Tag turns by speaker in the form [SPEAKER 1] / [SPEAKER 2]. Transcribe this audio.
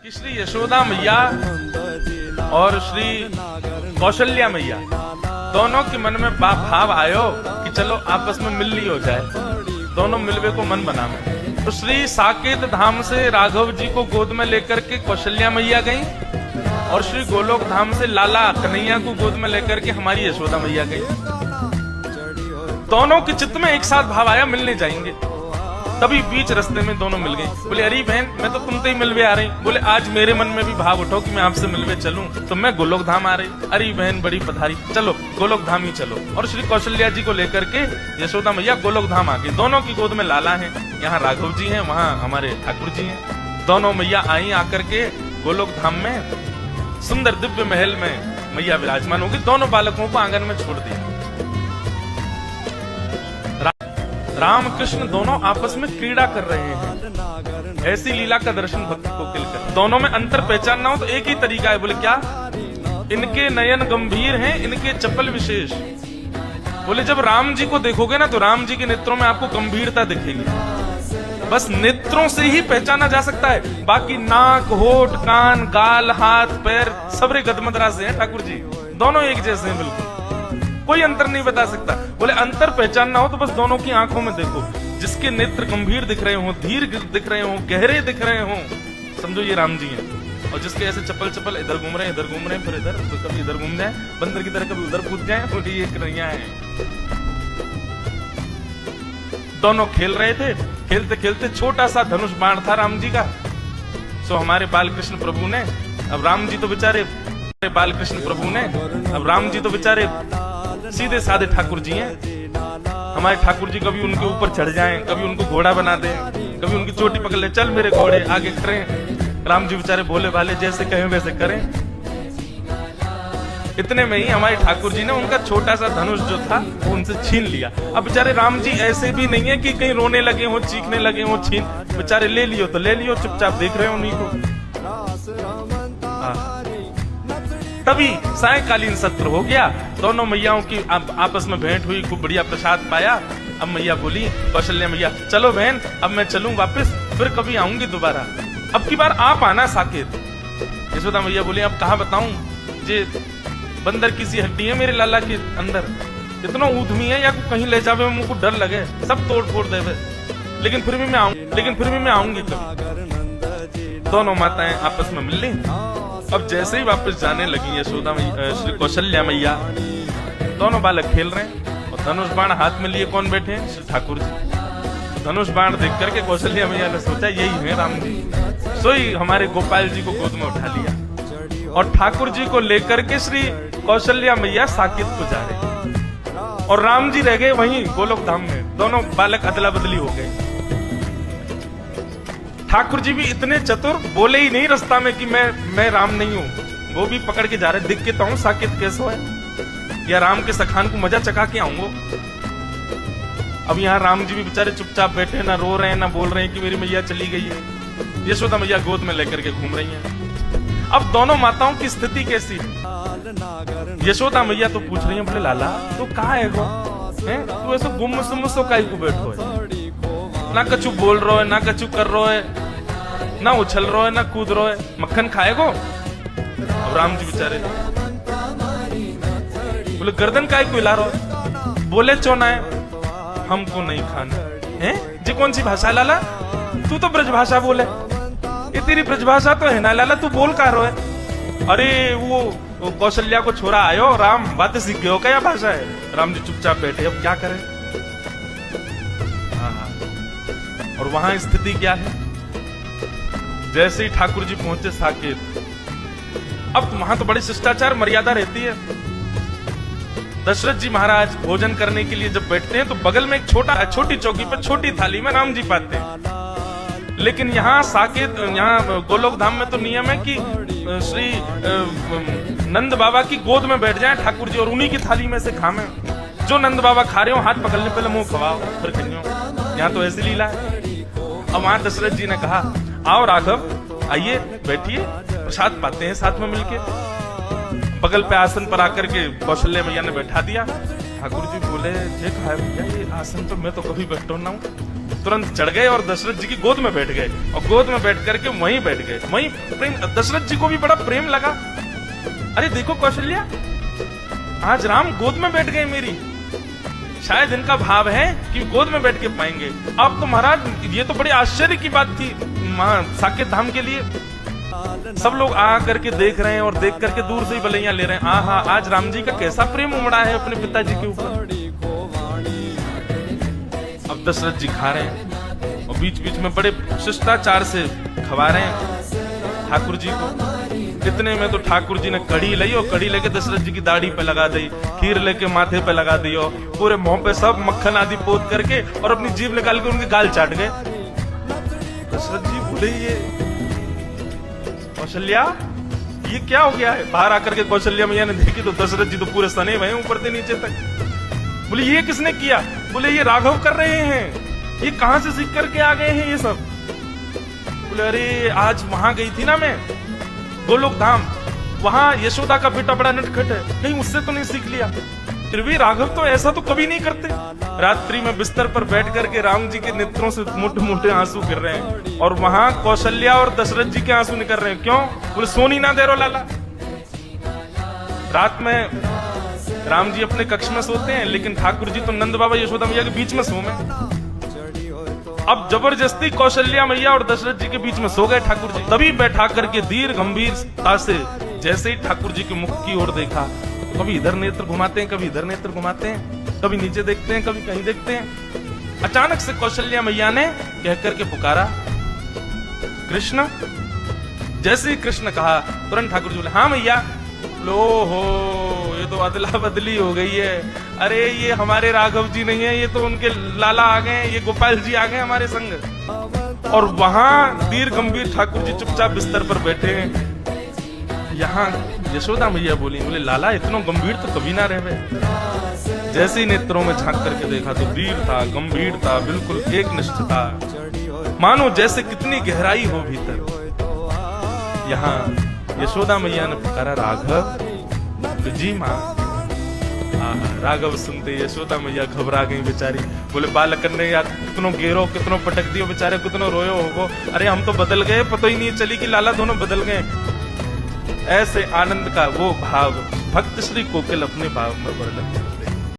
[SPEAKER 1] कि श्री यशोदा मैया और श्री कौशल्या मैया दोनों के मन में भाव आयो कि चलो आपस में मिलनी हो जाए, दोनों मिलवे को मन बना में। तो श्री साकेत धाम से राघव जी को गोद में लेकर के कौशल्या मैया गई और श्री गोलोक धाम से लाला कन्हैया को गोद में लेकर के हमारी यशोदा मैया गई। दोनों के चित्त में एक साथ भाव आया मिलने जाएंगे। तभी बीच रास्ते में दोनों मिल गई। बोले अरे बहन मैं तो तुमसे ही मिलवे आ रही। बोले आज मेरे मन में भी भाव उठो कि मैं आपसे मिलवे चलूं, तो मैं गोलोक धाम आ रही। अरे बहन बड़ी पधारी, चलो गोलोक धाम ही चलो। और श्री कौशल्या जी को लेकर के यशोदा मैया गोलोक धाम आ गई। दोनों की गोद में लाला है, यहाँ राघव जी हैं, वहाँ हमारे ठाकुर जी हैं। दोनों मैया आई आकर के गोलोक धाम में सुंदर दिव्य महल में मैया विराजमान होगी। दोनों बालकों को आंगन में छोड़ दिया। राम कृष्ण दोनों आपस में क्रीड़ा कर रहे हैं। ऐसी लीला का दर्शन भक्त को किलकर। दोनों में अंतर पहचानना हो तो एक ही तरीका है। बोले क्या? इनके नयन गंभीर हैं, इनके चपल विशेष। बोले जब राम जी को देखोगे ना तो राम जी के नेत्रों में आपको गंभीरता दिखेगी। बस नेत्रों से ही पहचाना जा सकता है। बाकी नाक, होठ, कान, गाल, हाथ, पैर सबरे गदमदरा से हैं ठाकुर जी। दोनों एक जैसे हैं, बिल्कुल कोई अंतर नहीं बता सकता। बोले अंतर पहचानना हो तो बस दोनों की आंखों में देखो। जिसके नेत्र गंभीर दिख रहे हो, धीर दिख रहे हो, गहरे दिख रहे हो, समझो ये राम जी हैं। और जिसके ऐसे चपल चपल इधर घूम रहे हैं फिर इधर, तो कभी इधर घूम जाए बंदर की तरह, कभी उधर कूद जाए, बोले ये कन्हैया है। दोनों खेल रहे थे। खेलते खेलते छोटा सा धनुष बाण था राम जी का। सो हमारे बालकृष्ण प्रभु ने, अब राम जी तो बेचारे सीधे साधे ठाकुर जी हैं। हमारे ठाकुर जी कभी उनके ऊपर चढ़ जाएं, कभी उनको घोड़ा बना दें, कभी उनकी चोटी पकड़ ले, चल मेरे घोड़े आगे करें। राम जी बेचारे भोले भाले, जैसे कहें वैसे करें। इतने में ही हमारे ठाकुर जी ने उनका छोटा सा धनुष जो था वो उनसे छीन लिया। अब बेचारे राम जी ऐसे भी नहीं है कि कहीं रोने लगे हो, चीखने लगे हो, छीन बेचारे ले लियो तो ले लियो, चुपचाप देख रहे हो उन्हीं को। तभी सायंकालीन सत्र हो गया। दोनों मैयाओं की आपस में भेंट हुई, खूब बढ़िया प्रसाद पाया। अब मैया बोली, कौशल्या मैया चलो बहन अब मैं चलूं वापस, फिर कभी आऊंगी दोबारा, अब की बार आप आना साकेत। यशोदा मैया बोली अब कहाँ बताऊं, जे बंदर की सी हड्डी है मेरे लाला के अंदर, इतना ऊधमी है या कहीं ले जावे मुझको डर लगे, सब तोड़ फोड़ देवे, लेकिन फिर भी मैं आऊंगी कभी। दोनों माताएं आपस में मिल ली। अब जैसे ही वापस जाने लगी यशोदा मैया, श्री कौशल्या मैया, दोनों बालक खेल रहे हैं और धनुष बाण हाथ में लिए कौन बैठे हैं? श्री ठाकुर जी। धनुष बाण देख करके कौशल्या मैया ने सोचा यही है राम जी। सोई हमारे गोपाल जी को गोद में उठा लिया और ठाकुर जी को लेकर के श्री कौशल्या मैया साकेत को जा रहे और राम जी रह गए वहीं गोलोक धाम में। दोनों बालक अदला बदली हो गए। ठाकुर जी भी इतने चतुर, बोले ही नहीं रास्ता में कि मैं राम नहीं हूं। वो भी पकड़ के जा रहे, दिख के तो हूं साकेत कैसे है, या राम के सखान को मजा चखा के आऊंगो। अब यहाँ राम जी भी बेचारे चुपचाप बैठे, ना रो रहे हैं ना बोल रहे हैं कि मेरी मैया चली गई है। यशोदा मैया गोद में लेकर के घूम रही हैं। अब दोनों माताओं की स्थिति कैसी है? यशोदा मैया तो पूछ रही है, बोले लाला तो कहाँ है वो, तू ऐसे गुम सुम काई को बैठो है, ना कछु बोल रहा है, ना कछु कर रहा है, ना उछल रहा है, ना कूद रहा है, मक्खन खाएगो? अब राम जी बेचारे बोले गर्दन काय को हिला रहा है? बोले चोना है हमको नहीं खाना है। जी कौन सी भाषा लाला? तू तो ब्रज भाषा बोले, ये तेरी ब्रज भाषा तो है ना लाला, तू बोल का रहा है? अरे वो कौशल्या को छोरा आयो राम, बातें सीख गयो क्या भाषा है? राम जी चुपचाप बैठे, अब क्या करें। और वहां स्थिति क्या है? जैसे ही ठाकुर जी पहुंचे साकेत, अब वहां तो बड़ी शिष्टाचार मर्यादा रहती है। दशरथ जी महाराज भोजन करने के लिए जब बैठते हैं तो बगल में एक छोटी चौकी पर छोटी थाली में राम जी पाते हैं। लेकिन यहाँ साकेत, यहाँ गोलोक धाम में तो नियम है कि श्री नंद बाबा की गोद में बैठ जाए ठाकुर जी और उन्हीं की थाली में से खावे। जो नंद बाबा खा रहे हो हाथ पकड़ने पहले मुंह खवाओ फिर खाओ। यहाँ तो ऐसी लीला है। अब वहां दशरथ जी ने कहा आओ राघव आइए बैठिए, प्रसाद पाते हैं साथ में मिलके। बगल पे आसन पर आकर के कौशल्या मैया ने बैठा दिया। ठाकुर जी बोले ठीक है भैया, ये आसन तो मैं तो कभी बैठो ना हूँ, तुरंत चढ़ गए और दशरथ जी की गोद में बैठ गए, और गोद में बैठ करके वहीं बैठ गए। वहीं प्रेम, दशरथ जी को भी बड़ा प्रेम लगा। अरे देखो कौशल्या, आज राम गोद में बैठ गए मेरी, शायद इनका भाव है कि गोद में बैठ के पाएंगे। अब तो महाराज ये तो बड़े आश्चर्य की बात थी साकेत धाम के लिए। सब लोग आ करके देख रहे हैं और देख करके दूर से ही बलैया ले रहे हैं। आहा, आज राम जी का कैसा प्रेम उमड़ा है अपने पिताजी के ऊपर। अब दशरथ जी खा रहे हैं और बीच बीच में बड़े शिष्टाचार से खवा रहे हैं ठाकुर जी को। इतने में तो ठाकुर जी ने कड़ी ली और कड़ी लेके दशरथ जी की दाढ़ी पे लगा दी, खीर लेके माथे पे लगा दी और पूरे मुंह पे सब मक्खन आदि पोत करके और अपनी जीभ निकाल के उनके गाल चाट गए। दशरथ जी बोले, ये कौशल्या ये क्या हो गया है? बाहर आकर के कौशल्या मैया ने देखी तो दशरथ जी तो पूरे सने हुए ऊपर से नीचे तक। बोले ये किसने किया? बोले ये राघव कर रहे हैं। ये कहां से सीख करके आ गए हैं ये सब? बोले अरे आज वहां गई थी ना मैं, गोलोक धाम, वहां यशोदा का बेटा बड़ा नटखट है, कहीं उससे तो नहीं सीख लिया? फिर भी राघव तो ऐसा तो कभी नहीं करते। रात्रि में बिस्तर पर बैठ करके राम जी के नेत्रों से मोटे मोटे आंसू गिर रहे हैं और वहां कौशल्या और दशरथ जी के आंसू निकल रहे हैं। क्यों? बोले सोनी ना दे रो लाला। रात में राम जी अपने कक्ष में सोते हैं, लेकिन ठाकुर जी तो नंद बाबा यशोदा मैया के बीच में सो में। अब जबरदस्ती कौशल्या मैया और दशरथ जी के बीच में सो गए ठाकुर जी। तभी बैठा करके धीर गंभीरता से जैसे ही ठाकुर जी के मुख की ओर देखा, कभी इधर नेत्र घुमाते हैं, कभी इधर नेत्र घुमाते हैं, कभी नीचे देखते हैं, कभी कहीं देखते हैं। अचानक से कौशल्या मैया ने कह करके पुकारा, कृष्ण। जैसे ही कृष्ण कहा, तुरंत ठाकुर जी बोले, हाँ मैया। लो हो, ये तो अदला बदली हो गई है। अरे ये हमारे राघव जी नहीं है, ये तो उनके लाला आ गए, ये गोपाल जी आ गए हमारे संग। और वहां धीर गंभीर ठाकुर जी चुपचाप बिस्तर पर बैठे हैं। यहाँ यशोदा मैया बोली, बोले लाला इतना गंभीर तो कभी ना रहे। जैसे ही नेत्रों में झांक करके देखा तो धीर था, गंभीर था, बिल्कुल एक निष्ठ था, मानो जैसे कितनी गहराई हो भीतर। यहाँ यशोदा मैया ने पुकारा, राघव। तो जी माँ। राघव सुनते यशोदा मैया घबरा गई बेचारी। बोले बालकन ने यार कितनों गेरो, कितनों पटक दियो बेचारे, कितनों रोयो होगो। अरे हम तो बदल गए, पता ही नहीं चली कि लाला दोनों बदल गए। ऐसे आनंद का वो भाव भक्त श्री कोकिल अपने भाव में वर्णन